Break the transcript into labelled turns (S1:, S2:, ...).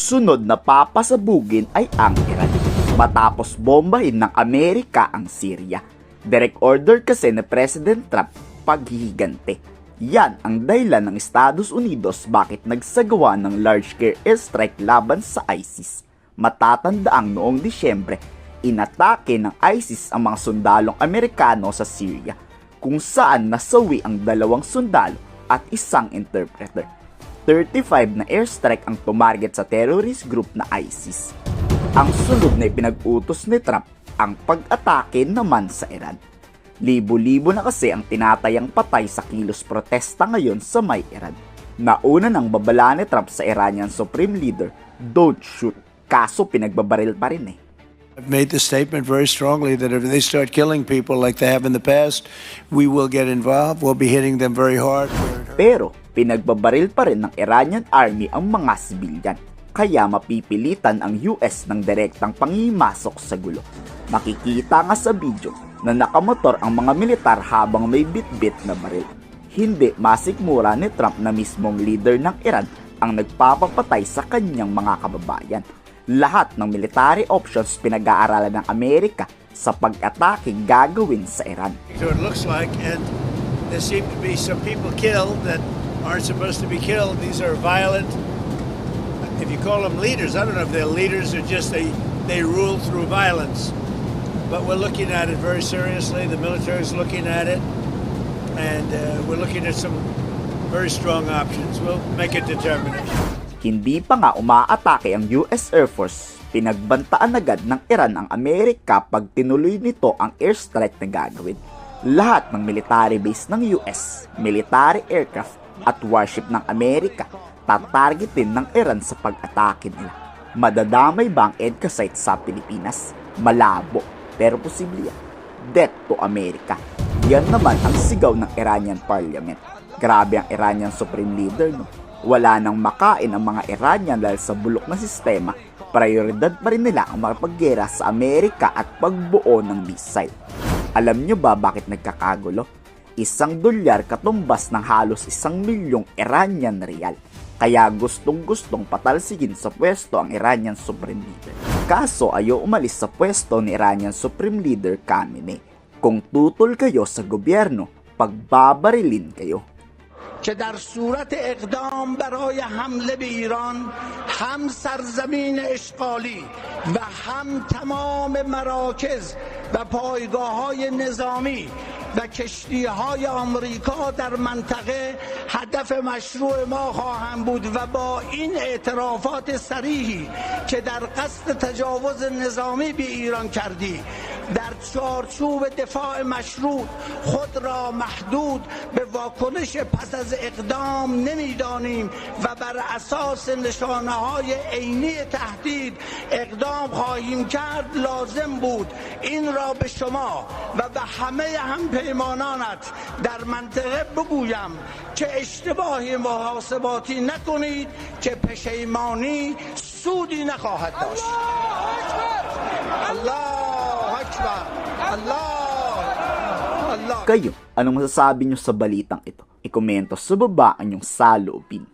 S1: sunod na papasabugin ay ang Iran matapos bombahin ng Amerika ang Syria. Direct order kasi ni President Trump paghihigante. Yan ang dahilan ng Estados Unidos bakit nagsagawa ng large-scale airstrike laban sa ISIS. Matatandaang noong Disyembre, inatake ng ISIS ang mga sundalong Amerikano sa Syria, kung saan nasawi ang 2 sundalo at isang interpreter. 35 na airstrike ang tumarget sa terrorist group na ISIS. Ang sunod na ipinag-utos ni Trump ang pag-atake naman sa Iran. Libo-libo na kasi ang tinatayang patay sa kilos protesta ngayon sa may Iran. Nauna nang babala ni Trump sa Iranian Supreme Leader, don't shoot. Kaso pinagbabaril pa rin eh.
S2: I've made the statement very strongly that if they start killing people like they have in the past, we will get involved. We'll be hitting them very hard.
S1: Pero pinagbabaril pa rin ng Iranian Army ang mga sibilyan. Kaya mapipilitan ang US ng direktang pangimasok sa gulo. Makikita nga sa video na nakamotor ang mga militar habang may bit-bit na baril. Hindi masikmura ni Trump na mismong leader ng Iran ang nagpapapatay sa kanyang mga kababayan. Lahat ng military options pinag-aaralan ng Amerika sa pag-atake gagawin sa Iran.
S2: So it looks like, and there seem to be some people killed that aren't supposed to be killed. These are violent. If you call them leaders, I don't know if they're leaders or just they rule through violence. But we're looking at it very seriously. The military is looking at it, and we're looking at some very strong options. We'll make a determination.
S1: Hindi pa nga umaatake ang US Air Force, pinagbantaan agad ng Iran ang Amerika pag tinuloy nito ang airstrike na gagawin. Lahat ng military base ng US, military aircraft at warship ng Amerika tatargetin ng Iran sa pag-atake nila. Madadamay ba ang EDCA site sa Pilipinas? Malabo, pero posible yan. Death to America. Yan naman ang sigaw ng Iranian Parliament. Grabe ang Iranian Supreme Leader, no? Wala nang makain ang mga Iranian dahil sa bulok na sistema, prioridad pa rin nila ang makipaggera sa Amerika at pagbuo ng missile. Alam nyo ba bakit nagkakagulo? $1 katumbas ng halos 1 milyong Iranian rial. Kaya gustong-gustong patalsigin sa pwesto ang Iranian Supreme Leader. Kaso ayaw umalis sa pwesto ni Iranian Supreme Leader Khamenei. Kung tutol kayo sa gobyerno, pagbabarilin kayo.
S3: که در صورت اقدام برای حمله به ایران هم سرزمین اشغالی و هم تمام مراکز و پایگاه‌های نظامی و کشتی‌های آمریکا در منطقه هدف مشروع ما خواهند بود و با این اعترافات صریحی که در قصد تجاوز نظامی به ایران کردی در چارچوب دفاع مشروع خود را محدود به واکنش پس از اقدام نمیدانیم و بر اساس نشانه‌های عینی تهدید اقدام خواهیم کرد لازم بود این را به شما و به همه همپیمانانت در منطقه بگویم که اشتباه محاسباتی نکنید که پشیمانی سودی نخواهد داشت.
S1: Kayo, anong masasabi nyo sa balitang ito? I-komento sa baba ang inyong saloobin.